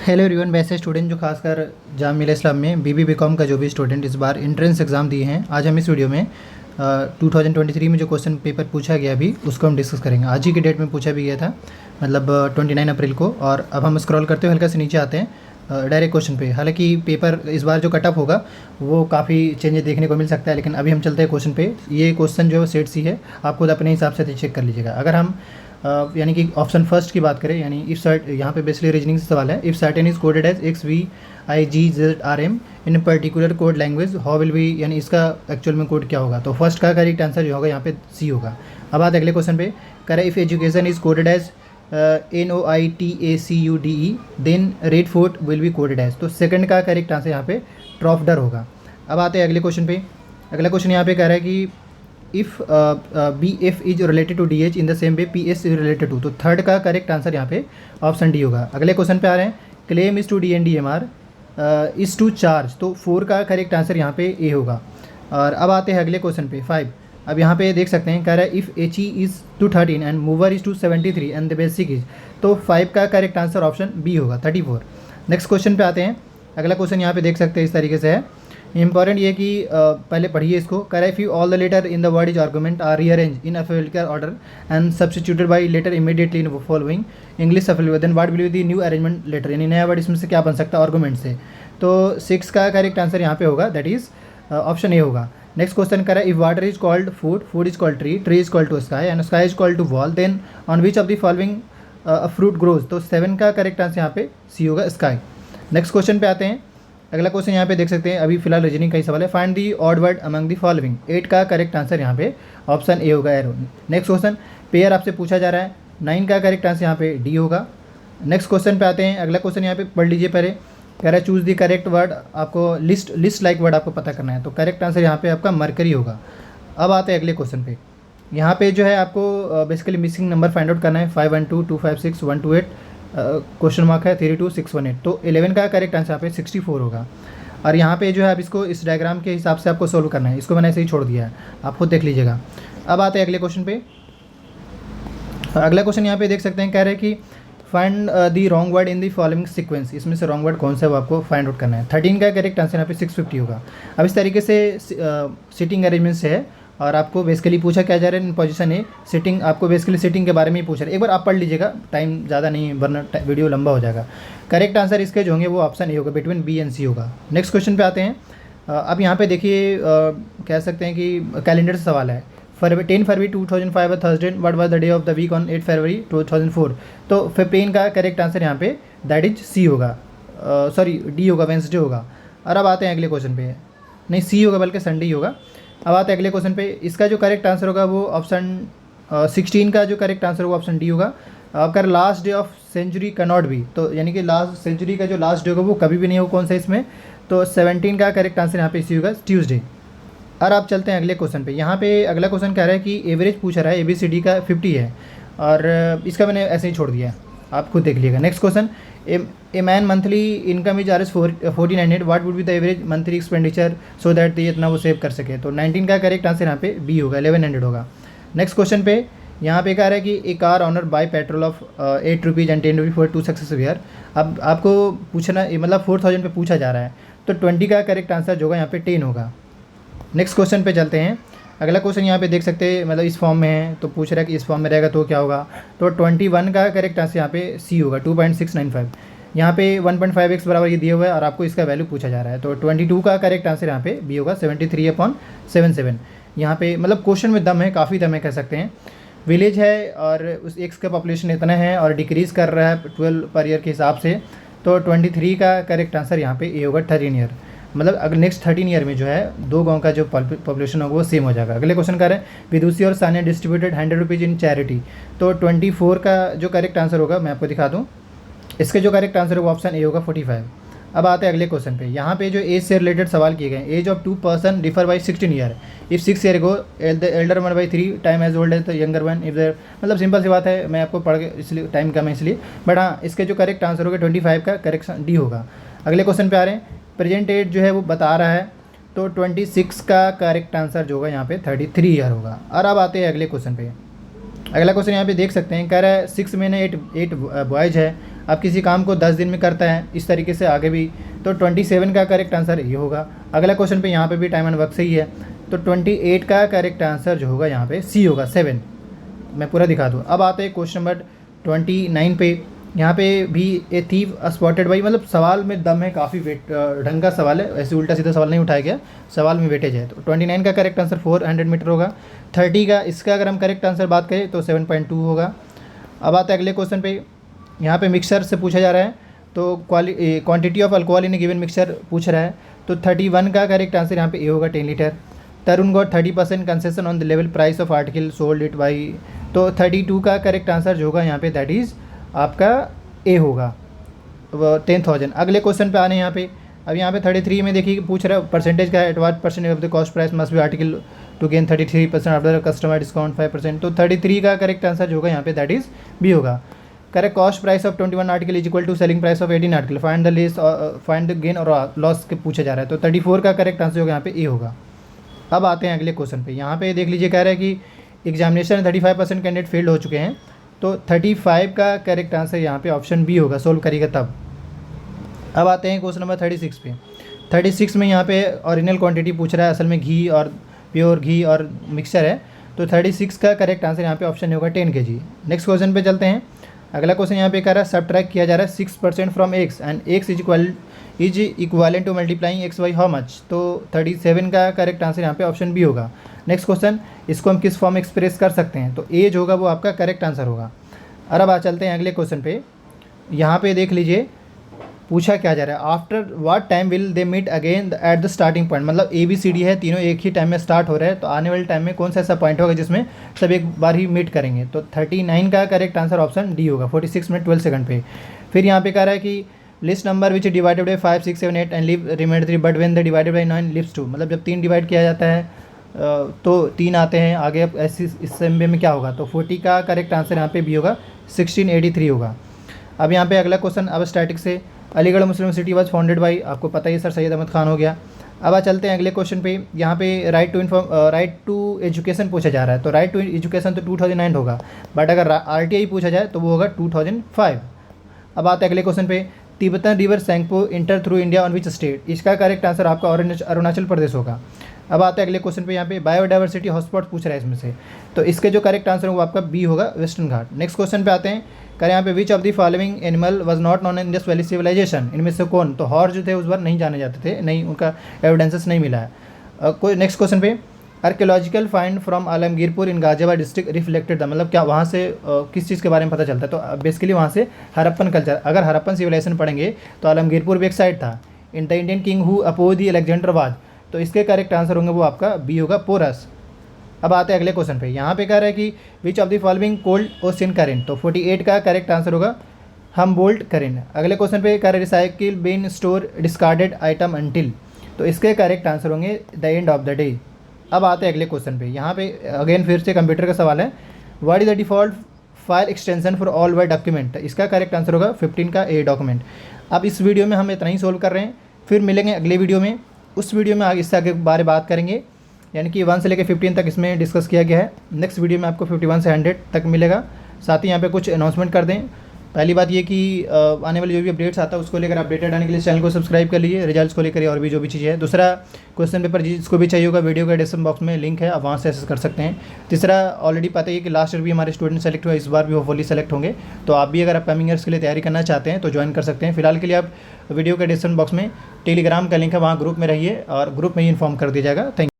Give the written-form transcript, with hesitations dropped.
Hello everyone. वैसे student जो खासकर जाम मिलिया इस्लाम में बीकॉम का जो भी स्टूडेंट इस बार एंट्रेंस एग्ज़ाम दिए हैं, आज हम इस वीडियो में 2023 में जो क्वेश्चन पेपर पूछा गया अभी उसको हम डिस्कस करेंगे। आज ही के डेट में पूछा भी गया था, मतलब 29 अप्रैल को। और अब हम स्क्रॉल करते हुए हल्का से नीचे आते हैं डायरेक्ट क्वेश्चन पे। हालांकि पेपर इस बार जो कट ऑफ होगा वो काफ़ी चेंजेस देखने को मिल सकता है, लेकिन अभी हम चलते हैं क्वेश्चन पे। ये क्वेश्चन जो सेट सी है, आप खुद अपने हिसाब से चेक कर लीजिएगा। अगर हम यानी कि ऑप्शन फर्स्ट की बात करें, यानी इफ सर्ट, यहाँ पे बेसिकली रीजनिंग से सवाल है। If certain is coded as XVIGZRM in particular code language how will be, यानी इसका एक्चुअल में कोड क्या होगा। तो फर्स्ट का करेक्ट आंसर जो होगा यहाँ पे सी होगा। अब आते अगले क्वेश्चन पे। कह रहा है if education is coded as NOITACUDE then Red Fort will be coded as. तो सेकंड का करेक्ट आंसर यहाँ पे ट्रॉफडर होगा। अब आते हैं अगले क्वेश्चन पे। अगला क्वेश्चन यहाँ पे कह रहा है कि if BF is related to DH in the same way PS is related to. तो थर्ड का करेक्ट आंसर यहाँ पे ऑप्शन डी होगा। अगले क्वेश्चन पे आ रहे हैं। Claim is to DNDMR is to charge. तो 4 का करेक्ट आंसर यहाँ पे ए होगा। और अब आते हैं अगले क्वेश्चन पे 5। अब यहाँ पे देख सकते हैं, कह रहा है if HE is to 13 and mover is to 73 and the basic is. तो 5 का करेक्ट आंसर ऑप्शन बी होगा 34। नेक्स्ट क्वेश्चन पे आते हैं। अगला क्वेश्चन यहाँ पे देख सकते हैं इस तरीके से है। इंपॉर्टेंट ये कि पहले पढ़िए इसको। कह if you all the letter in the word is argument are rearrange in alphabetical order and substituted by letter immediately in following English alphabet, then what will be the new arrangement letter, यानी नया word इसमें से क्या बन सकता है argument से। तो 6 का करेक्ट आंसर यहाँ पे होगा, दैट इज ऑप्शन ए होगा। नेक्स्ट क्वेश्चन कर रहा है if water is called food, food is called tree, tree is called to sky and sky is called to wall, then on which of the following fruit grows. तो 7 का correct answer यहाँ पे सी होगा, sky. Next question पे आते हैं। अगला question यहाँ पे देख सकते हैं, अभी फिलहाल रीजनिंग का ही सवाल है। Find the odd word among the following. 8 का करेक्ट आंसर यहाँ पे ऑप्शन ए होगा, एरो। नेक्स्ट क्वेश्चन पेयर आपसे पूछा जा रहा है। 9 का करेक्ट आंसर यहाँ पे डी होगा। नेक्स्ट क्वेश्चन पे आते हैं। अगला क्वेश्चन यहाँ पे पढ़ लीजिए पहले। कह रहा है चूज़ दी करेक्ट वर्ड, आपको लिस्ट लाइक वर्ड आपको पता करना है। तो करेक्ट आंसर यहाँ पे आपका मरकरी होगा। अब आते हैं अगले क्वेश्चन पे। यहाँ पे जो है आपको basically missing number find out करना है। 512 256 128 क्वेश्चन मार्क है 32618। तो 11 का करेक्ट आंसर यहाँ पे 64 होगा। और यहाँ पे जो है आप इसको इस डायग्राम के हिसाब से आपको सोल्व करना है। इसको मैंने ऐसे ही छोड़ दिया है, आप खुद देख लीजिएगा। अब आते हैं अगले क्वेश्चन पे। अगला क्वेश्चन यहाँ पे देख सकते हैं, कह रहे हैं कि find the wrong word in the following sequence. इसमें से रॉन्ग वर्ड कौन सा है वो आपको फाइंड आउट करना है। 13 का करेक्ट आंसर यहाँ पे 650 होगा। अब इस तरीके से सिटिंग अरेंजमेंट से है और आपको बेसिकली पूछा क्या जा रहा है इन पोजीशन है सिटिंग। आपको बेसिकली सिटिंग के बारे में ही पूछ रहे हैं। एक बार आप पढ़ लीजिएगा, टाइम ज़्यादा नहीं वरना वीडियो लंबा हो जाएगा। करेक्ट आंसर इसके जो होंगे वो ऑप्शन ए होगा, बिटवीन बी एंड सी होगा। नेक्स्ट क्वेश्चन पे आते हैं। अब यहाँ पे देखिए कह सकते हैं कि कैलेंडर से सवाल है। 10 February 2005 Thursday, what was the day of the week on 8 February 2004। तो 15 का करेक्ट आंसर यहाँ पे दैट इज सी होगा, सॉरी डी होगा, वेंसडे होगा। और अब आते हैं अगले क्वेश्चन पे। नहीं, सी होगा बल्कि संडे ही होगा। अब आते हैं अगले क्वेश्चन पे। इसका जो करेक्ट आंसर होगा वो ऑप्शन 16 का जो करेक्ट आंसर होगा ऑप्शन डी होगा। आपका last day of century cannot be, तो यानी कि लास्ट सेंचुरी का जो लास्ट डे होगा वो कभी भी नहीं होगा, कौन सा इसमें। तो 17 का करेक्ट आंसर यहाँ पे इसी होगा, ट्यूसडे। और आप चलते हैं अगले क्वेश्चन पे। यहाँ पे अगला क्वेश्चन कह रहा है कि एवरेज पूछ रहा है ABCD का 50 है और इसका मैंने ऐसे ही छोड़ दिया है, आप खुद देख लीजिएगा। Next question, a man monthly income is R 1400, what would be the average monthly expenditure so that ये इतना वो सेव कर सके। तो 19 का करेक्ट आंसर यहाँ पे बी होगा, 1100 होगा। नेक्स्ट क्वेश्चन पे यहाँ पे कह रहा है कि a car owner buy petrol of 8 rupees and 10 rupees for 2 successive year. अब आपको पूछना मतलब 4000 पे पूछा जा रहा है, तो 20 का करेक्ट आंसर जो होगा यहाँ पे 10 होगा। नेक्स्ट क्वेश्चन पे चलते हैं। अगला क्वेश्चन यहाँ पे देख सकते हैं, मतलब इस फॉर्म में है तो पूछ रहा है कि इस फॉर्म में रहेगा तो क्या होगा। तो 21 का करेक्ट आंसर यहाँ पे सी होगा, 2.695। यहाँ पे 1.5x बराबर ये दिया हुआ है और आपको इसका वैल्यू पूछा जा रहा है। तो 22 का करेक्ट आंसर यहाँ पे बी होगा, 73/77। यहाँ पे मतलब क्वेश्चन में दम है, काफ़ी दम है कह सकते हैं। विलेज है और उस एक्स का पॉपुलेशन इतना है और डिक्रीज़ कर रहा है 12 पर ईयर के हिसाब से। तो 23 का करेक्ट आंसर यहाँ पे ए होगा, 13 ईयर। मतलब अगर नेक्स्ट 13 ईयर में जो है 2 गांव का जो पॉपुलेशन होगा वो सेम हो जाएगा। अगले क्वेश्चन कर रहे हैं विदुषी और Sania distributed 100 rupees in charity. तो 24 का जो करेक्ट आंसर होगा मैं आपको दिखा दूँ। इसके जो करेक्ट आंसर होगा ऑप्शन ए होगा, 45। अब आते हैं अगले क्वेश्चन पे। यहाँ पे जो एज से रिलेटेड सवाल किए गए, age of 2 person differ by 16 year. If 6 year go the elder one by 3 time age old age the younger one if there, मतलब सिंपल सी बात है, मैं आपको पढ़ के इसलिए टाइम कम है इसलिए। बट हाँ, इसके जो करेक्ट आंसर होगा 25 का करेक्शन डी होगा। अगले क्वेश्चन पे आ रहे हैं। प्रेजेंट एज जो है वो बता रहा है, तो 26 का करेक्ट आंसर जो होगा यहाँ पे 33 ईयर होगा। और अब आते हैं अगले क्वेश्चन पे। अगला क्वेश्चन यहाँ पे देख सकते हैं, कह रहा है 6 में 8 बॉयज़ है अब किसी काम को 10 दिन में करता है, इस तरीके से आगे भी। तो 27 का करेक्ट आंसर ये होगा। अगला क्वेश्चन पे यहाँ पे भी टाइम एंड वर्क सही है, तो 28 का करेक्ट आंसर जो होगा यहाँ पे सी होगा, 7। मैं पूरा दिखा दूँ। अब आते हैं क्वेश्चन नंबर 29 पे। यहाँ पे भी ए थीव स्पॉटेड बाई, मतलब सवाल में दम है, काफ़ी वेट ढंग का सवाल है, ऐसे उल्टा सीधा सवाल नहीं उठाया गया, सवाल में वेटेज है। तो 29 का करेक्ट आंसर 400 मीटर होगा। 30 का, इसका अगर हम करेक्ट आंसर बात करें तो 7.2 होगा। अब आते हैं अगले क्वेश्चन पे। यहाँ पे मिक्सचर से पूछा जा रहा है, तो quantity of alcohol in A given mixture पूछ रहा है। तो 31 का करेक्ट आंसर यहाँ पे ए होगा, 10 litre. Tarun got 30% concession on the level price of article sold it by. तो 32 का करेक्ट आंसर जो होगा यहाँ पे दैट इज़ आपका ए होगा, 10,000। अगले क्वेश्चन पे आने यहाँ पे। अब यहाँ पे 33 में देखिए पूछ रहा है परसेंटेज का, at what percent of the cost price must be article to gain 33% after customer discount 5%। तो 33 का करेक्ट आंसर जो होगा यहाँ पे दैट इज़ बी होगा। Correct cost price of 21 article is equal to selling price of 18 article, find the less, find the gain और loss के पूछा जा रहा है। तो 34 का करेक्ट आंसर होगा यहाँ पे ए होगा। अब आते हैं अगले क्वेश्चन पे। यहाँ पे देख लीजिए, कह रहा है कि एग्जामिनेशन 35% कैंडिडेट फेल्ड हो चुके हैं, तो 35 का करेक्ट आंसर यहाँ पे ऑप्शन बी होगा, सोल्व करिएगा तब। अब आते हैं क्वेश्चन नंबर 36 पे। 36 में यहाँ पे ओरिजिनल क्वांटिटी पूछ रहा है, असल में घी और प्योर घी और मिक्सचर है। तो 36 का करेक्ट आंसर यहाँ पे ऑप्शन होगा 10 kg। नेक्स्ट क्वेश्चन पे चलते हैं। अगला क्वेश्चन यहाँ पे कह रहा है सब्ट्रैक्ट किया जा रहा है 6% from X and X is equivalent to multiplying X by how much. तो 37 का करेक्ट आंसर यहाँ पे ऑप्शन बी होगा। नेक्स्ट क्वेश्चन, इसको हम किस फॉर्म एक्सप्रेस कर सकते हैं, तो ए जो होगा वो आपका करेक्ट आंसर होगा। और अब चलते हैं अगले क्वेश्चन पे। यहाँ पे देख लीजिए पूछा क्या जा रहा है, after what time will they meet again at the starting point. मतलब ए बी सी डी है, तीनों एक ही टाइम में स्टार्ट हो रहे हैं, तो आने वाले टाइम में कौन सा ऐसा पॉइंट होगा जिसमें सब एक बार ही मीट करेंगे। तो 39 का करेक्ट आंसर ऑप्शन डी होगा, 46 मिनट 12 सेकंड पे। फिर यहाँ पे कह रहा है कि list number which divided by 5 6 7 8 and live remainder 3 but when the divided by 9 lives 2। मतलब जब 3 डिवाइड किया जाता है तो 3 आते हैं आगे। अब ऐसी इस में क्या होगा, तो 40 का करेक्ट आंसर यहाँ पे भी होगा, 1683 होगा। अब यहाँ पे अगला क्वेश्चन, अब स्टैटिक से, अलीगढ़ मुस्लिम यूनिवर्सिटी वाज फाउंडेड बाई, आपको पता ही सर सैयद अहमद खान हो गया। अब चलते हैं अगले क्वेश्चन पे। यहाँ पे राइट टू एजुकेशन पूछा जा रहा है, तो राइट टू एजुकेशन तो 2009 होगा, बट अगर RTI पूछा जाए तो वो होगा 2005। अब आते हैं अगले क्वेश्चन पे। Tibetan river Tsangpo enter through India on which state, इसका करेक्ट आंसर आपका अरुणाचल प्रदेश होगा। अब आते हैं अगले क्वेश्चन पे। यहाँ पे बायोडाइवर्सिटी हॉटस्पॉट पूछ रहा है इसमें से, तो इसके जो करेक्ट आंसर होगा आपका बी होगा, वेस्टर्न घाट। नेक्स्ट क्वेश्चन पे आते हैं। करें यहाँ पे which of the following animal was not known in Indus valley civilisation, इनमें से कौन, तो हॉर्स जो थे उस बार नहीं जाने जाते थे, नहीं उनका एविडेंसेस नहीं मिला है। कोई नेक्स्ट क्वेश्चन पे, archaeological find from Alamgirpur in Ghaziabad district reflected था, मतलब क्या वहाँ से किस चीज़ के बारे में पता चलता है, तो बेसिकली वहाँ से हरप्पन कल्चर। अगर हरप्पन सिविलाइजेशन पढ़ेंगे तो आलमगीरपुर भी एक साइड था। In the Indian king who oppose the Alexander was, तो इसके करेक्ट आंसर होंगे वो आपका बी होगा, पोरस। अब आते हैं अगले क्वेश्चन पे। यहाँ पे कह रहा है कि विच of the following cold ocean current, तो 48 का करेक्ट आंसर होगा हम बोल्ट करेंट। अगले क्वेश्चन पे कह रहे recycle bin store discarded item until, तो इसके करेक्ट आंसर होंगे the end of the day. अब आते हैं अगले क्वेश्चन पे। यहाँ पे अगेन फिर से कंप्यूटर का सवाल है, what is the default file extension for all word document, इसका करेक्ट आंसर होगा 15 का ए डॉक्यूमेंट। अब इस वीडियो में हम इतना ही सोल्व कर रहे हैं, फिर मिलेंगे अगले वीडियो में। उस वीडियो में आगे इससे आगे बारे बात करेंगे, यानी कि 1 से लेकर 15 तक इसमें डिस्कस किया गया है। नेक्स्ट वीडियो में आपको 51 से 100 तक मिलेगा। साथ ही यहाँ पे कुछ अनाउंसमेंट कर दें। पहली बात ये कि आने वाले जो भी अपडेट्स आता है उसको लेकर अपडेटेड आने के लिए चैनल को सब्सक्राइब कर लीजिए, रिजल्ट्स को लेकर और भी जो भी चीज़ें है। दूसरा, क्वेश्चन पेपर जिसको भी चाहिए होगा वीडियो के डिस्क्रिप्शन बॉक्स में लिंक है, आप वहाँ से एक्सेस कर सकते हैं। तीसरा, ऑलरेडी पता है कि लास्ट ईयर भी हमारे स्टूडेंट सेलेक्ट हुआ, इस बार भी होपफुली सेलेक्ट होंगे, तो आप भी अगर अपकमिंग ईयर्स के लिए तैयारी करना चाहते हैं तो ज्वाइन कर सकते हैं। फिलहाल के लिए आप वीडियो के डिस्क्रिप्शन बॉक्स में टेलीग्राम का लिंक है, वहाँ ग्रुप में रहिए और ग्रुप में ही इन्फॉर्म कर दिया जाएगा। Thank you.